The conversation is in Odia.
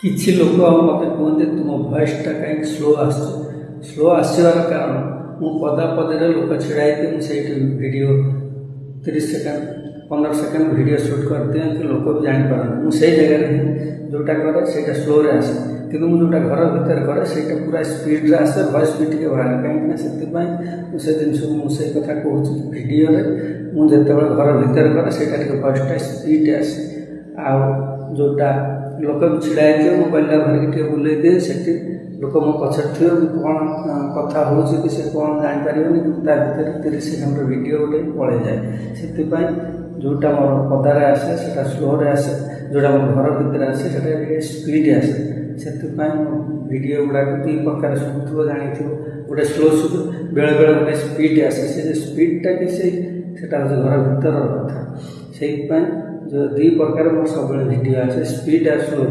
କିଛି ଲୋକ ମୋତେ କୁହନ୍ତି ତୁମ ଭଏସ୍ଟା କାହିଁକି ସ୍ଲୋ ଆସିବାର କାରଣ ମୁଁ ପଦାରେ ଲୋକ ଛିଡ଼ା ହେଇକି ମୁଁ ସେଇଠି video 30 second 15 second video shoot କରିଦିଏ କି ଲୋକ ବି ଜାଣିପାରନ୍ତି। ମୁଁ ସେଇ ଜାଗାରେ ହିଁ ଯେଉଁଟା କରେ ସେଇଟା ସ୍ଲୋରେ ଆସେ, କିନ୍ତୁ ମୁଁ ଯେଉଁଟା ଘର ଭିତରେ କରେ ସେଇଟା ପୁରା ସ୍ପିଡ଼ରେ ଆସେ, ଭଏସ୍ ବି ଟିକେ ବାହାରେ। କାହିଁକିନା ସେଥିପାଇଁ ମୁଁ ସେ ଜିନିଷକୁ ମୁଁ ସେଇ କଥା କହୁଛି। ଭିଡ଼ିଓରେ ମୁଁ ଯେତେବେଳେ ଘର ଭିତରେ କରେ ସେଇଟା ଟିକେ ଭଏସ୍ଟା ସ୍ପିଡ଼ ଆସେ, ଆଉ ଯେଉଁଟା ଲୋକ ବି ଛିଡ଼ା ହେଇଥିବ ମୋବାଇଲଟା ଧରିକି ଟିକେ ବୁଲେଇ ଦିଏ, ସେଠି ଲୋକ ମୋ ପଛରେ ଥିବ, କ'ଣ କଥା ହେଉଛି କି ସେ କ'ଣ ଜାଣିପାରିବନି, କିନ୍ତୁ ତା ଭିତରେ 30 ସେକେଣ୍ଡର ଭିଡ଼ିଓ ଗୋଟେ ପଳେଇଯାଏ। ସେଥିପାଇଁ ଯେଉଁଟା ମୋର ପଦାରେ ଆସେ ସେଇଟା ସ୍ଲୋରେ ଆସେ, ଯେଉଁଟା ମୋ ଘର ଭିତରେ ଆସେ ସେଇଟା ଟିକେ ସ୍ପିଡ଼ ଆସେ। ସେଥିପାଇଁ ଭିଡ଼ିଓ ଗୁଡ଼ାକ ଦୁଇ ପ୍ରକାର ଶୁଭୁଥିବ, ଜାଣିଥିବ, ଗୋଟେ ସ୍ଲୋ ଶୁଭେ, ବେଳେବେଳେ ଗୋଟେ ସ୍ପିଡ଼ ଆସେ। ସେ ଯେ ସ୍ପିଡ଼ଟା କି ସେଇଟା ହେଉଛି ଘର ଭିତରର କଥା। ସେଇଥିପାଇଁ ଦୁଇ ପ୍ରକାର ମୋର ସବୁବେଳେ ଭିଡ଼ିଓ ଆସେ, ସ୍ପିଡ଼ ଆଉ ସ୍ଲୋ।